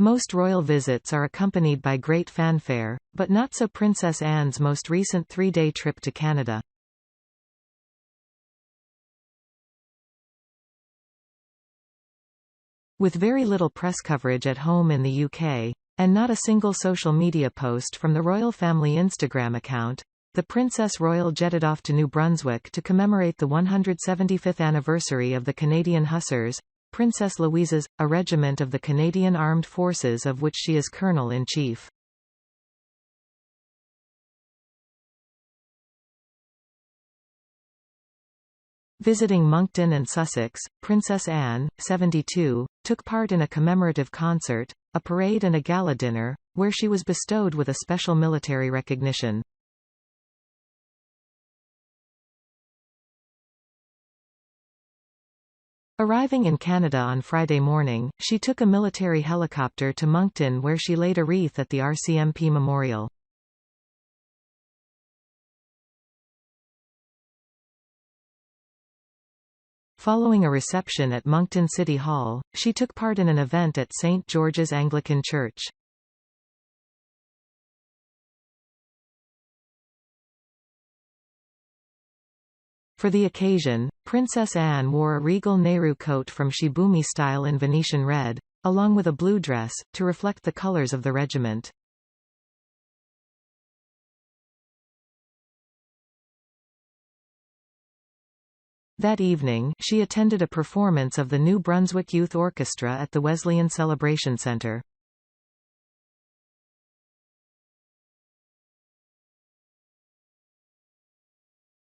Most royal visits are accompanied by great fanfare, but not so Princess Anne's most recent 3-day trip to Canada. With very little press coverage at home in the UK, and not a single social media post from the royal family Instagram account, the Princess Royal jetted off to New Brunswick to commemorate the 175th anniversary of the Canadian Hussars, Princess Louise's, a regiment of the Canadian Armed Forces of which she is Colonel-in-Chief. Visiting Moncton and Sussex, Princess Anne, 72, took part in a commemorative concert, a parade and a gala dinner, where she was bestowed with a special military recognition. Arriving in Canada on Friday morning, she took a military helicopter to Moncton where she laid a wreath at the RCMP Memorial. Following a reception at Moncton City Hall, she took part in an event at St. George's Anglican Church. For the occasion, Princess Anne wore a regal Nehru coat from Shibumi style in Venetian red, along with a blue dress, to reflect the colours of the regiment. That evening, she attended a performance of the New Brunswick Youth Orchestra at the Wesleyan Celebration Centre.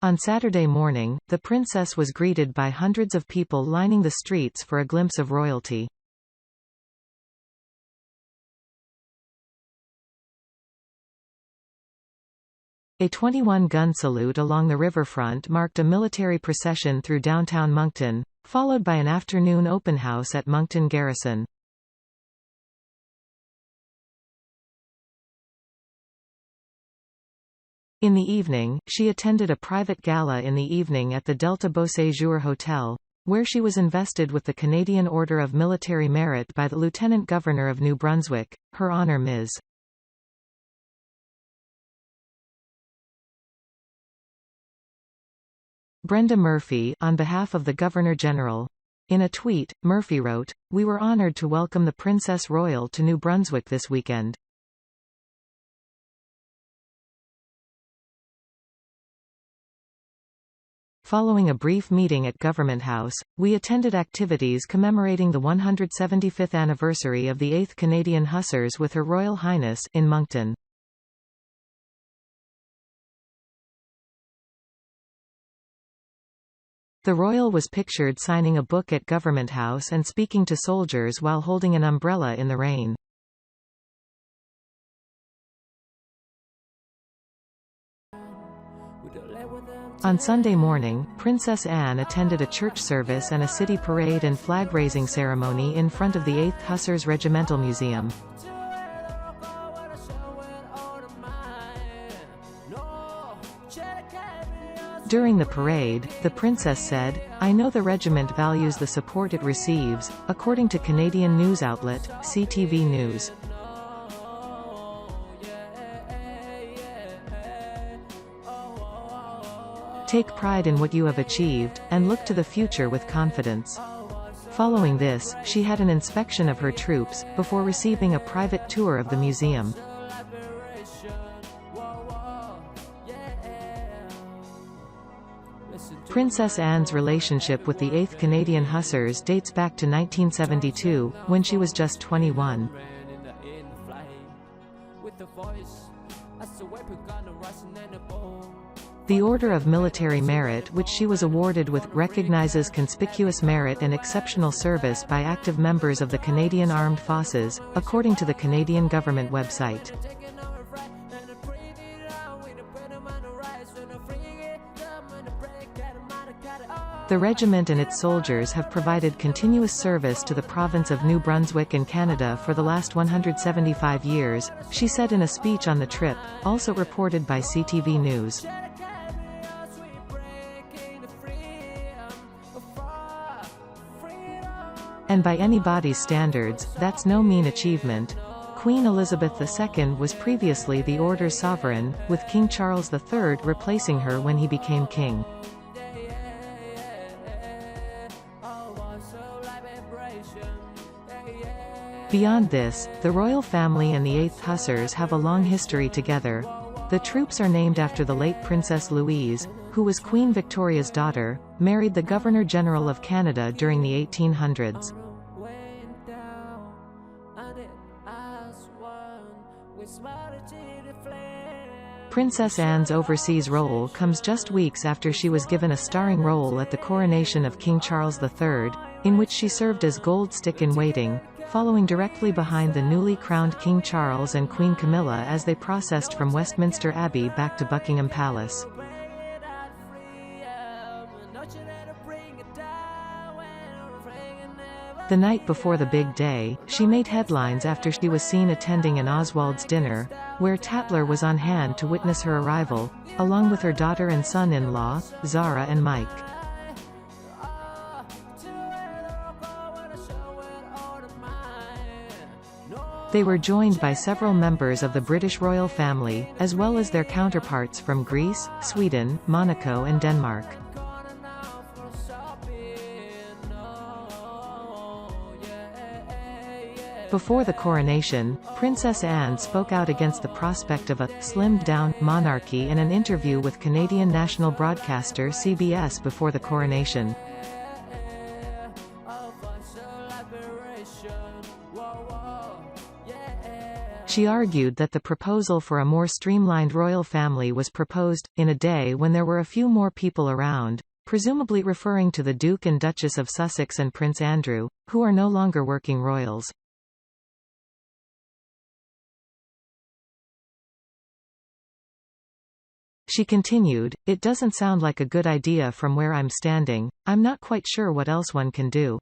On Saturday morning, the princess was greeted by hundreds of people lining the streets for a glimpse of royalty. A 21-gun salute along the riverfront marked a military procession through downtown Moncton, followed by an afternoon open house at Moncton Garrison. In the evening, she attended a private gala in the evening at the Delta Beau Séjour Hotel, where she was invested with the Canadian Order of Military Merit by the Lieutenant Governor of New Brunswick, Her Honour Ms. Brenda Murphy, on behalf of the Governor-General. In a tweet, Murphy wrote, "We were honoured to welcome the Princess Royal to New Brunswick this weekend. Following a brief meeting at Government House, we attended activities commemorating the 175th anniversary of the 8th Canadian Hussars with Her Royal Highness in Moncton. The royal was pictured signing a book at Government House and speaking to soldiers while holding an umbrella in the rain. On Sunday morning, Princess Anne attended a church service and a city parade and flag-raising ceremony in front of the 8th Hussars Regimental Museum. During the parade, the princess said, "I know the regiment values the support it receives," according to Canadian news outlet, CTV News. Take pride in what you have achieved, and look to the future with confidence. Following this, she had an inspection of her troops, before receiving a private tour of the museum. Princess Anne's relationship with the 8th Canadian Hussars dates back to 1972, when she was just 21. The Order of Military Merit, which she was awarded with, recognizes conspicuous merit and exceptional service by active members of the Canadian Armed Forces, according to the Canadian government website. The regiment and its soldiers have provided continuous service to the province of New Brunswick and Canada for the last 175 years, she said in a speech on the trip, also reported by CTV News. And by anybody's standards, that's no mean achievement. Queen Elizabeth II was previously the order's sovereign, with King Charles III replacing her when he became king. Beyond this, the royal family and the 8th Hussars have a long history together. The troops are named after the late Princess Louise, who was Queen Victoria's daughter, married the Governor-General of Canada during the 1800s. Princess Anne's overseas role comes just weeks after she was given a starring role at the coronation of King Charles III, in which she served as gold stick-in-waiting, following directly behind the newly crowned King Charles and Queen Camilla as they processed from Westminster Abbey back to Buckingham Palace. The night before the big day, she made headlines after she was seen attending an Oswald's dinner, where Tatler was on hand to witness her arrival, along with her daughter and son-in-law, Zara and Mike. They were joined by several members of the British royal family, as well as their counterparts from Greece, Sweden, Monaco and Denmark. Before the coronation, Princess Anne spoke out against the prospect of a slimmed-down monarchy in an interview with Canadian national broadcaster CBS before the coronation. She argued that the proposal for a more streamlined royal family was proposed in a day when there were a few more people around, presumably referring to the Duke and Duchess of Sussex and Prince Andrew, who are no longer working royals. She continued, "It doesn't sound like a good idea from where I'm standing. I'm not quite sure what else one can do."